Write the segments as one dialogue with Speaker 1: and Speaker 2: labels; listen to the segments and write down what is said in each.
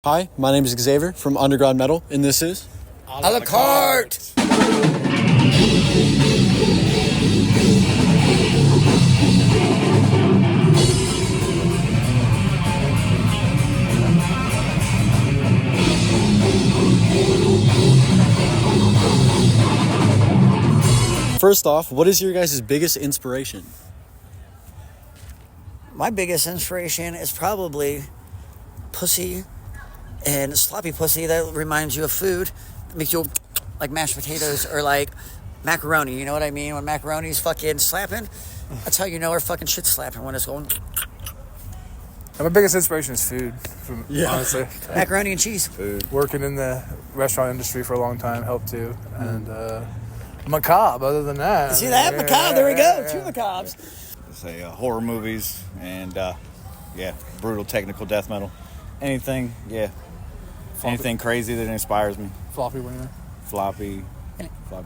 Speaker 1: Hi, my name is Xavier from Underground Metal, and this is...
Speaker 2: A la Carte!
Speaker 1: First off, what is your guys' biggest inspiration?
Speaker 2: My biggest inspiration is probably pussy and sloppy pussy that reminds you of food. That makes you like mashed potatoes or like macaroni. You know what I mean? When macaroni's fucking slapping, that's how you know our fucking shit's slapping when it's going.
Speaker 3: My biggest inspiration is food, honestly.
Speaker 2: Macaroni and cheese.
Speaker 3: Food. Working in the restaurant industry for a long time helped too. And macabre, other than that.
Speaker 2: See that? Macabre, there we go. 2 macabres.
Speaker 4: Say horror movies and brutal technical death metal. Anything, anything crazy that inspires me.
Speaker 3: Floppy wiener.
Speaker 4: Floppy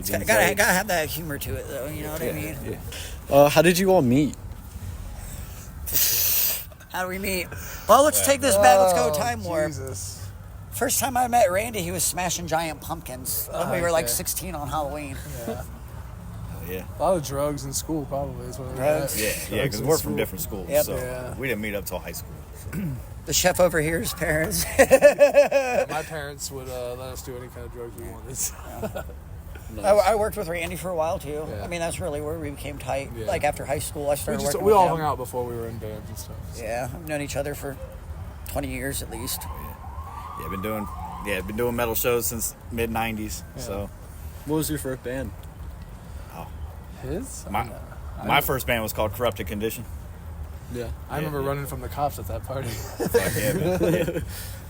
Speaker 4: jeans.
Speaker 2: Gotta have that humor to it, though. You know what I mean?
Speaker 4: Yeah.
Speaker 1: How did you all meet?
Speaker 2: How do we meet? Well, let's take this back. Let's go time warp.
Speaker 3: Jesus.
Speaker 2: First time I met Randy, he was smashing giant pumpkins when we were like 16 on Halloween.
Speaker 3: Yeah.
Speaker 4: Yeah.
Speaker 3: A lot of drugs in school, probably. Is what
Speaker 2: Drugs?
Speaker 4: Yeah, because we're from different schools,
Speaker 2: Yep.
Speaker 4: so we didn't meet up till high school. So.
Speaker 2: The chef over here's parents.
Speaker 3: My parents would let us do any kind of drugs we wanted. So.
Speaker 1: Nice.
Speaker 2: I worked with Randy for a while too.
Speaker 3: Yeah.
Speaker 2: I mean, that's really where we became tight.
Speaker 3: Yeah.
Speaker 2: Like after high school, I started working
Speaker 3: We
Speaker 2: with
Speaker 3: all
Speaker 2: him.
Speaker 3: hung out before we were in bands and stuff. So.
Speaker 2: Yeah, I've known each other for 20 years at least.
Speaker 4: Yeah, been doing metal shows since mid '90s.
Speaker 3: Yeah.
Speaker 4: So
Speaker 1: What was your first band?
Speaker 3: His?
Speaker 4: my first band was called Corrupted Condition.
Speaker 1: Yeah.
Speaker 3: I remember running from the cops at that party.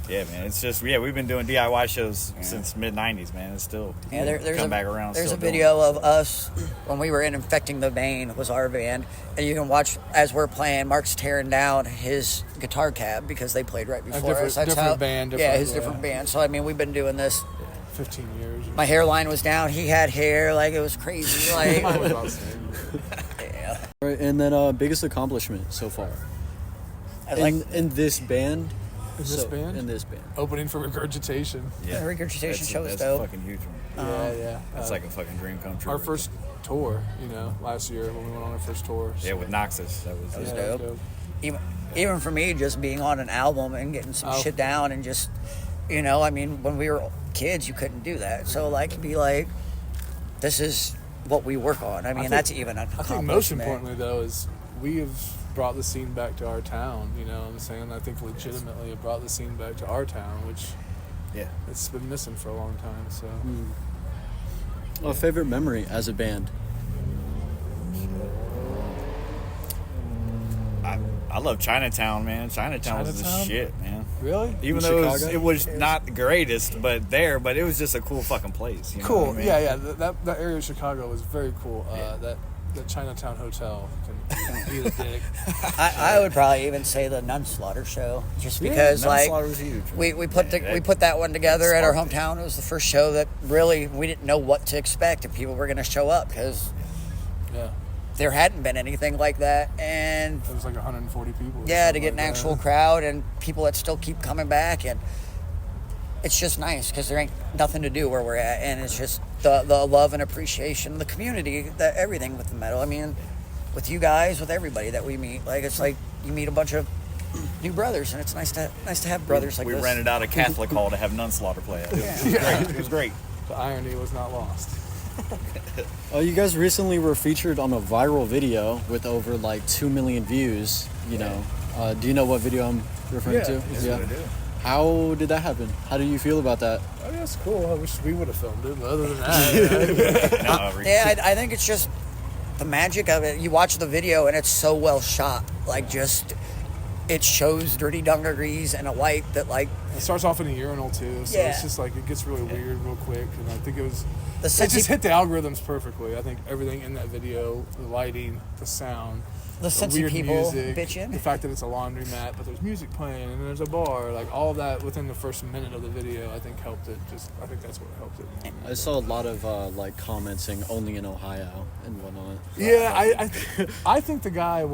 Speaker 4: Yeah, man. It's just we've been doing DIY shows since mid '90s, man. It's still
Speaker 2: There's
Speaker 4: come back around.
Speaker 2: There's
Speaker 4: still
Speaker 2: a
Speaker 4: doing
Speaker 2: video
Speaker 4: it,
Speaker 2: of us when we were in Infecting the Bane was our band, and you can watch as we're playing. Mark's tearing down his guitar cab because they played right before us. That's
Speaker 3: different
Speaker 2: how,
Speaker 3: band.
Speaker 2: His different band. So I mean, we've been doing this.
Speaker 3: 15 years.
Speaker 2: My hairline was down. He had hair. Like it was crazy. Like
Speaker 3: Mine was about the same.
Speaker 2: yeah.
Speaker 1: Right, and then biggest accomplishment so far?
Speaker 2: I like
Speaker 1: In this band?
Speaker 3: In this band?
Speaker 1: In this band.
Speaker 3: Opening for Regurgitation.
Speaker 2: the regurgitation show was
Speaker 4: that's a
Speaker 2: dope.
Speaker 4: fucking huge one.
Speaker 3: Yeah.
Speaker 4: That's like a fucking dream come true.
Speaker 3: Our first tour, last year when we went on our first tour.
Speaker 4: Yeah, with Noxus. That was
Speaker 2: dope. Even for me, just being on an album and getting some shit down and just, I mean, when we were kids, you couldn't do that. So, like, be like, this is what we work on. I mean, that's even an accomplishment.
Speaker 3: I think most importantly, though, is we have brought the scene back to our town, you know what I'm saying? I think legitimately have brought the scene back to our town, which it's been missing for a long time, so.
Speaker 1: Favorite memory as a band?
Speaker 4: I love Chinatown, man. Chinatown was the shit, man.
Speaker 3: Really?
Speaker 4: Even though it was not the greatest, but it was just a cool fucking place. You know
Speaker 3: Cool.
Speaker 4: what I mean?
Speaker 3: Yeah. That area of Chicago was very cool. That Chinatown Hotel can eat a dick.
Speaker 2: I would probably even say the Nun Slaughter show, just because
Speaker 4: Manslaughter was huge.
Speaker 2: we put that one together at our hometown. It was the first show that really we didn't know what to expect if people were going to show up because there hadn't been anything like that, and
Speaker 3: it was like 140 people.
Speaker 2: To get an actual crowd and people that still keep coming back, and it's just nice because there ain't nothing to do where we're at, and it's just the love and appreciation, the community, that everything with the metal. I mean, with you guys, with everybody that we meet, like it's like you meet a bunch of new brothers, and it's nice to have brothers like
Speaker 4: we
Speaker 2: this.
Speaker 4: We rented out a Catholic hall to have Nun Slaughter play at. It was great.
Speaker 3: The irony was not lost.
Speaker 1: You guys recently were featured on a viral video with over like 2 million views. Do you know what video I'm referring to?
Speaker 4: Yeah. I do.
Speaker 1: How did that happen? How do you feel about that?
Speaker 3: Oh, yeah, that's cool. I wish we would have filmed it, but other than that,
Speaker 2: I think it's just the magic of it. You watch the video and it's so well shot. Like it shows dirty dungarees and a light that like.
Speaker 3: It starts off in a urinal too, so it's just like it gets really weird real quick, and I think it just hit the algorithms perfectly. I think everything in that video, the lighting, the sound,
Speaker 2: the sense of people
Speaker 3: music,
Speaker 2: bitching,
Speaker 3: the fact that it's a laundromat, but there's music playing and there's a bar, like all of that within the first minute of the video, I think helped it. I think that's what helped it.
Speaker 1: I saw a lot of comments saying only in Ohio and whatnot.
Speaker 3: Yeah, I think the guy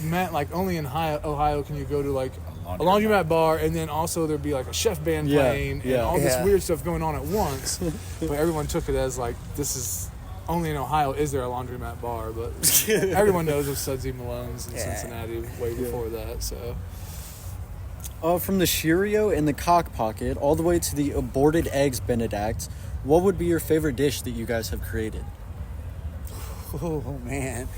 Speaker 3: meant like only in Ohio can you go to like a laundromat bar, and then also there'd be like a chef band playing and all this weird stuff going on at once. But everyone took it as like, this is only in Ohio is there a laundromat bar, but everyone knows of Sudsy Malone's in Cincinnati way before that. So
Speaker 1: from the Cheerio and the Cock Pocket all the way to the aborted eggs Benedict, what would be your favorite dish that you guys have created?
Speaker 2: Oh man.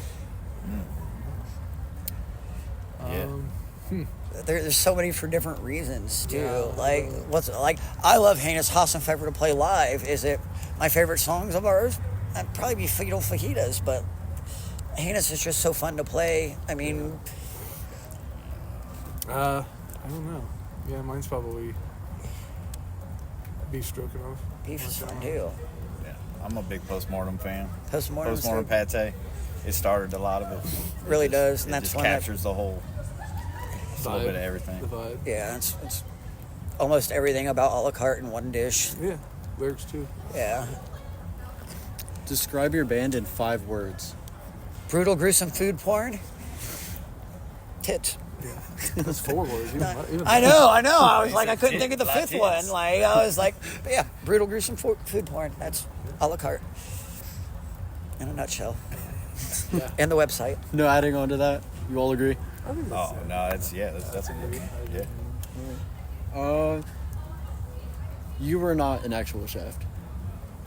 Speaker 2: There's so many for different reasons too. I love Heinous Hassenpfeffer to play live. Is it my favorite songs of ours? I'd probably be Fetal Fajitas, but Heinous is just so fun to play. I mean,
Speaker 3: I don't know. Yeah, mine's probably beef stroganoff.
Speaker 2: Beef is fun too.
Speaker 4: Yeah, I'm a big Postmortem fan.
Speaker 2: Postmortem
Speaker 4: Pate. It started a lot of it.
Speaker 2: Really does, and
Speaker 4: it
Speaker 2: that's
Speaker 4: just
Speaker 2: one
Speaker 4: captures the whole. A little bit of everything.
Speaker 3: The vibe.
Speaker 2: Yeah, it's almost everything about a la carte in one dish.
Speaker 3: Yeah, lyrics too.
Speaker 2: Yeah.
Speaker 1: Describe your band in 5 words.
Speaker 2: Brutal, gruesome food porn. Tits.
Speaker 3: Yeah, that's 4 words.
Speaker 2: I know. I was like, I couldn't think of the 5th one. Like, I was like, but yeah, brutal, gruesome food porn. That's a la carte. In a nutshell.
Speaker 3: Yeah.
Speaker 2: And the website.
Speaker 1: No adding on to that? You all agree?
Speaker 4: Oh no, that's a good one. Yeah.
Speaker 1: You were not an actual chef.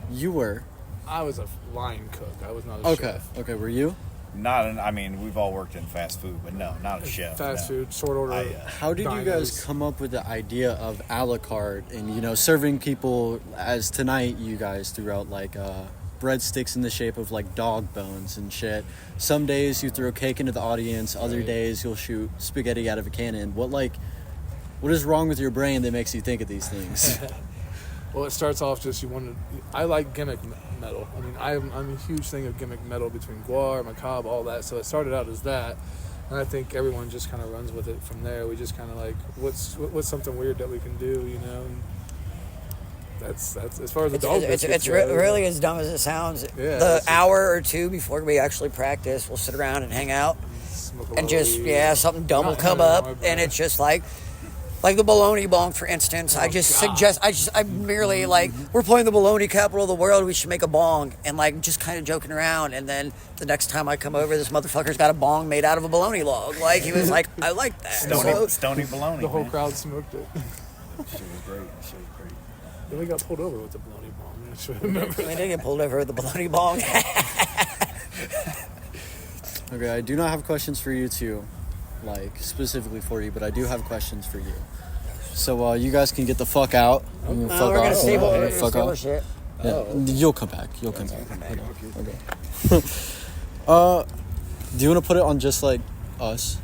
Speaker 1: You were.
Speaker 3: I was a line cook. I was not a chef.
Speaker 1: Okay, were you?
Speaker 4: I mean, we've all worked in fast food, but no, not a chef.
Speaker 3: Fast food, short order.
Speaker 1: How did you guys come up with the idea of a la carte and, serving people as tonight you guys threw out like breadsticks in the shape of like dog bones and shit. Some days you throw cake into the audience, other days you'll shoot spaghetti out of a cannon. What is wrong with your brain that makes you think of these things?
Speaker 3: Well, it starts off just I like gimmick metal. I mean, I'm a huge thing of gimmick metal between Guar, Macabre, all that. So it started out as that, and I think everyone just kind of runs with it from there. We just kind of like, what's something weird that we can do, And that's as far as the dog biscuits
Speaker 2: it's really as dumb as it sounds. The hour or two before we actually practice, we'll sit around and hang out, and just something dumb will come up, and it's just like the bologna bong, for instance. I'm merely like, we're playing the bologna capital of the world, we should make a bong, and like just kind of joking around. And then the next time I come over, this motherfucker's got a bong made out of a bologna log. Like, he was like, I like that.
Speaker 4: Stony bologna.
Speaker 3: The whole crowd smoked it.
Speaker 4: She was great.
Speaker 3: Then we got pulled over with the bologna bong. I should remember.
Speaker 2: We did get pulled over with the bologna bong.
Speaker 1: Okay, I do not have questions for you two, specifically for you, but I do have questions for you. So you guys can get the fuck out.
Speaker 2: We're gonna stable shit.
Speaker 1: Yeah, you'll come back. Okay. Do you want to put it on just like us?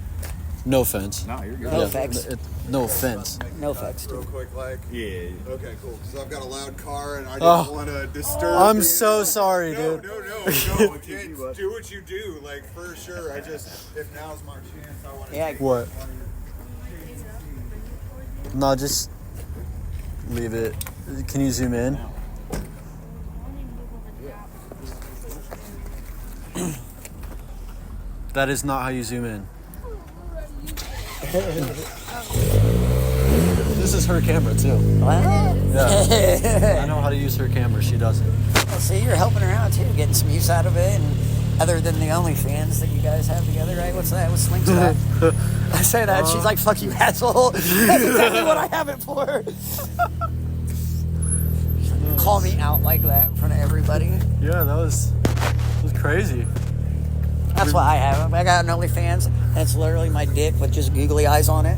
Speaker 1: No offense.
Speaker 4: No, you're good.
Speaker 2: No offense.
Speaker 1: No offense.
Speaker 2: No offense.
Speaker 5: Real quick,
Speaker 4: Yeah.
Speaker 5: Okay, cool. Because I've got a loud car and I don't want to disturb.
Speaker 1: I'm so sorry, dude.
Speaker 5: No. Kids, do what you do, for sure. If now's my chance, I want to.
Speaker 2: Yeah.
Speaker 1: What? No, just leave it. Can you zoom in? That is not how you zoom in. This is her camera too.
Speaker 2: What?
Speaker 1: Yeah. I know how to use her camera. She doesn't.
Speaker 2: Well, see, you're helping her out too, getting some use out of it, and other than the OnlyFans that you guys have together, right? What's that? What's linked to that? I say that, she's like, "Fuck you, asshole." That's exactly what I have it for. Call me out like that in front of everybody.
Speaker 1: Yeah, that was crazy.
Speaker 2: That's what I have. I got an OnlyFans, and it's literally my dick with just googly eyes on it.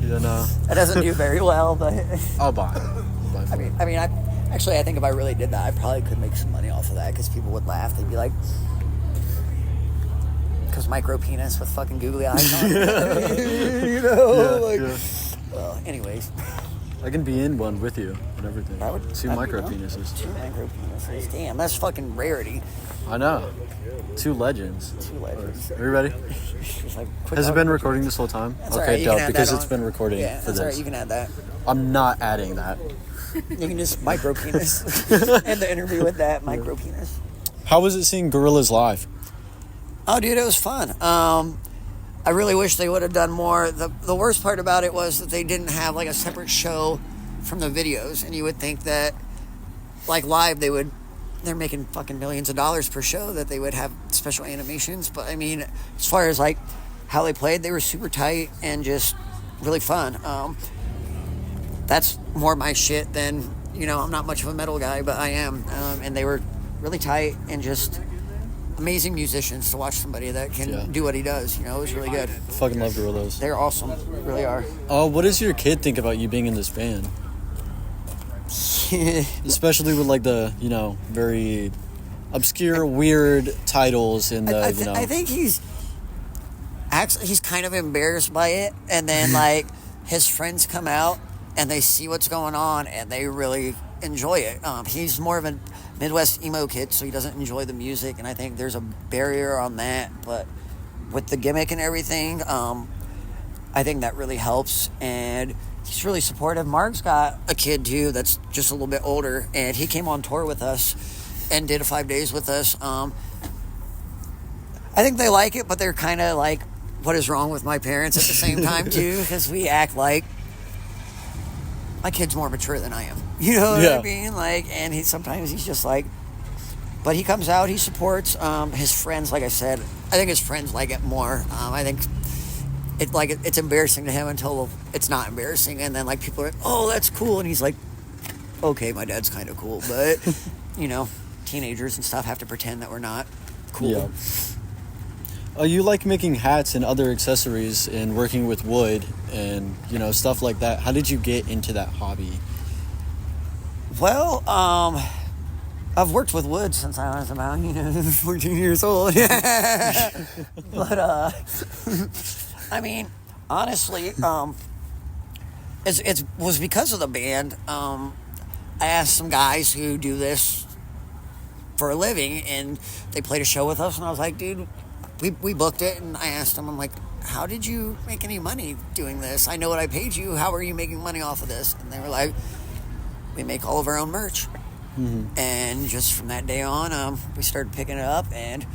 Speaker 1: Yeah, no.
Speaker 2: It doesn't do very well, but
Speaker 1: I'll buy it.
Speaker 2: I think if I really did that, I probably could make some money off of that because people would laugh. They'd be like, "Because micro penis with fucking googly eyes on it." Well, anyways.
Speaker 1: I can be in one with you and everything. Two micro penises.
Speaker 2: 2 micro penises. Damn, that's fucking rarity.
Speaker 1: I know. 2 legends.
Speaker 2: 2 legends.
Speaker 1: Are you ready? Has it been recording this whole time?
Speaker 2: That's
Speaker 1: okay,
Speaker 2: right,
Speaker 1: dope, because it's been recording for
Speaker 2: that's
Speaker 1: this.
Speaker 2: alright, you can add that.
Speaker 1: I'm not adding that.
Speaker 2: You can just micro penis. End the interview with that micro penis.
Speaker 1: How was it seeing Gorillaz live?
Speaker 2: Oh, dude, it was fun. I really wish they would have done more. The worst part about it was that they didn't have like a separate show from the videos, and you would think that like live they're making fucking millions of dollars per show, that they would have special animations. But I mean, as far as like how they played, they were super tight and just really fun. That's more my shit than, I'm not much of a metal guy, but I am. And they were really tight and just amazing musicians to watch somebody that can do what he does. It was really good.
Speaker 1: Fucking love Gorillas.
Speaker 2: They're awesome. Really are.
Speaker 1: What does your kid think about you being in this band? Especially with like the, very obscure, weird titles and the,
Speaker 2: I think he's kind of embarrassed by it, and then like his friends come out and they see what's going on and they really enjoy it. He's more of a Midwest emo kid, so he doesn't enjoy the music, and I think there's a barrier on that. But with the gimmick and everything, I think that really helps, and he's really supportive. Mark's got a kid too that's just a little bit older, and he came on tour with us and did 5 days with us. I think they like it, but they're kind of like, what is wrong with my parents at the same time too, because we act like my kid's more mature than I am. You know what I mean? Like, and sometimes he's just like, but he comes out, he supports his friends. Like I said, I think his friends like it more. I think it's embarrassing to him until it's not embarrassing, and then like people are like, oh, that's cool, and he's like, okay, my dad's kind of cool, but teenagers and stuff have to pretend that we're not cool.
Speaker 1: Yeah. You like making hats and other accessories and working with wood and, stuff like that. How did you get into that hobby?
Speaker 2: Well, I've worked with wood since I was about, 14 years old. But, I mean, honestly, it was because of the band. I asked some guys who do this for a living, and they played a show with us, and I was like, dude, we booked it, and I asked them, I'm like, how did you make any money doing this? I know what I paid you. How are you making money off of this? And they were like, we make all of our own merch. Mm-hmm. And just from that day on, we started picking it up and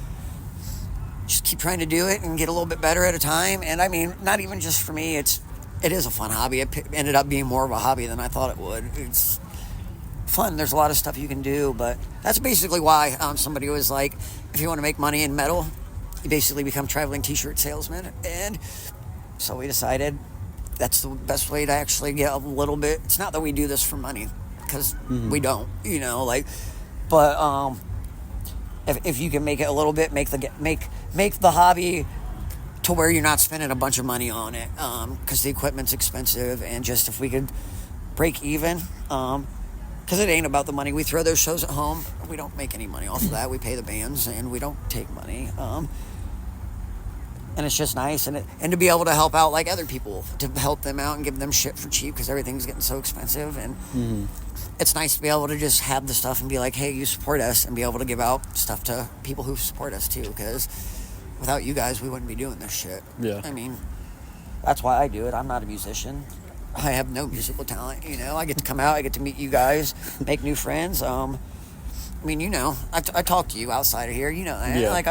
Speaker 2: just keep trying to do it and get a little bit better at a time. And I mean, not even just for me, it is a fun hobby. It ended up being more of a hobby than I thought it would. It's fun. There's a lot of stuff you can do, but that's basically why somebody was like, if you want to make money in metal, you basically become traveling t-shirt salesman. And so we decided that's the best way to actually get a little bit. It's not that we do this for money, because we don't, but if you can make it a little bit, make the hobby to where you're not spending a bunch of money on it, because the equipment's expensive, and just if we could break even, because it ain't about the money. We throw those shows at home. We don't make any money off of that. We pay the bands, and we don't take money. And it's just nice, and to be able to help out like other people, to help them out and give them shit for cheap, because everything's getting so expensive. And it's nice to be able to just have the stuff and be like, hey, you support us, and be able to give out stuff to people who support us too, because without you guys, we wouldn't be doing this shit.
Speaker 1: Yeah. I
Speaker 2: mean, that's why I do it. I'm not a musician. I have no musical talent, I get to come out, I get to meet you guys, make new friends. I talk to you outside of here, that.
Speaker 1: Yeah.
Speaker 2: Like,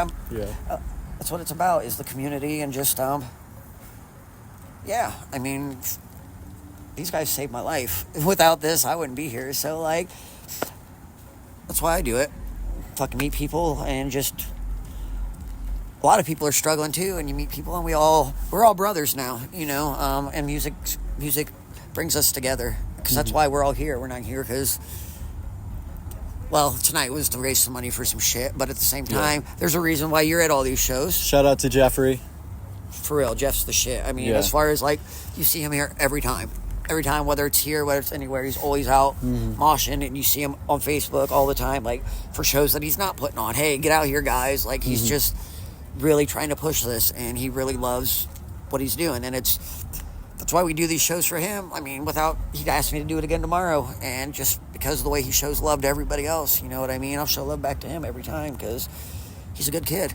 Speaker 2: that's what it's about, is the community, and just, these guys saved my life. Without this, I wouldn't be here. So, like, that's why I do it. Fucking meet people, and just, a lot of people are struggling too, and you meet people, and we're all brothers now, and music brings us together, because that's why we're all here. We're not here because, well, tonight was to raise some money for some shit, but at the same time, there's a reason why you're at all these shows.
Speaker 1: Shout out to Jeffrey.
Speaker 2: For real, Jeff's the shit. I mean, as far as, like, you see him here every time, whether it's here, whether it's anywhere, he's always out moshing, and you see him on Facebook all the time, like, for shows that he's not putting on. Hey, get out here, guys. Like, he's just really trying to push this, and he really loves what he's doing, and that's why we do these shows for him. I mean, he'd ask me to do it again tomorrow, and just because of the way he shows love to everybody else, you know what I mean? I'll show love back to him every time, because he's a good kid.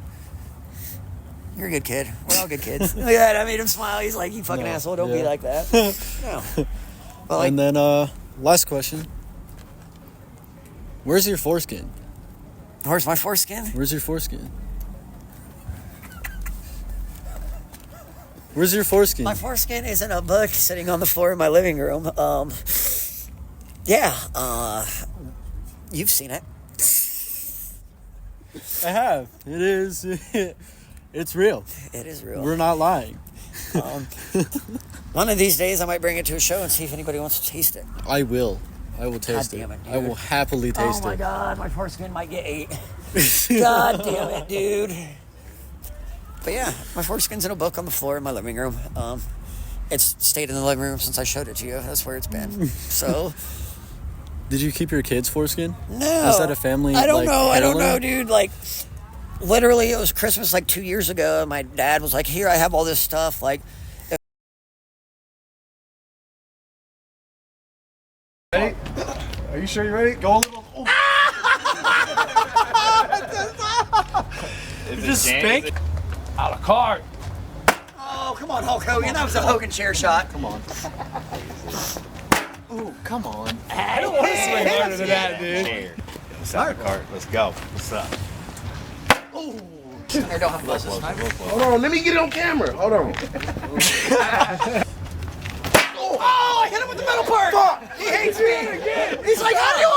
Speaker 2: You're a good kid. We're all good kids. Yeah, I made him smile. He's like, you fucking asshole, don't be like that. No. But like,
Speaker 1: and then, last question. Where's your foreskin?
Speaker 2: Where's my foreskin?
Speaker 1: Where's your foreskin? Where's your foreskin?
Speaker 2: My foreskin is in a book sitting on the floor in my living room. You've seen it.
Speaker 1: I have. It is. It's real.
Speaker 2: It is real.
Speaker 1: We're not lying.
Speaker 2: One of these days, I might bring it to a show and see if anybody wants to taste it.
Speaker 1: I will. I will taste
Speaker 2: God damn it, dude.
Speaker 1: I will happily taste
Speaker 2: Oh my
Speaker 1: it.
Speaker 2: God, my foreskin might get 8. God damn it, dude. But yeah, my foreskin's in a book on the floor in my living room. It's stayed in the living room since I showed it to you. That's where it's been. So.
Speaker 1: Did you keep your kids' foreskin?
Speaker 2: No.
Speaker 1: Is that a family?
Speaker 2: I don't
Speaker 1: like,
Speaker 2: know. I don't
Speaker 1: heirloom?
Speaker 2: know, dude. Like, literally, it was Christmas like 2 years ago, and my dad was like, "Here, I have all this stuff." Like,
Speaker 5: Ready? Are you sure you're ready? Go a little. Oh.
Speaker 4: Is
Speaker 1: just spank?
Speaker 3: A la carte.
Speaker 2: oh, come on, Hulk Hogan. That was a Hogan chair shot.
Speaker 1: Come on. Ooh, come on.
Speaker 3: I don't want to swing harder than that, dude.
Speaker 4: Chair. What's up, cart? Let's go. What's up?
Speaker 2: I don't have buzzes.
Speaker 6: Hold on, let me get it on camera. Hold on.
Speaker 2: Oh, I hit him with the metal part. He hates me. He's like, how do you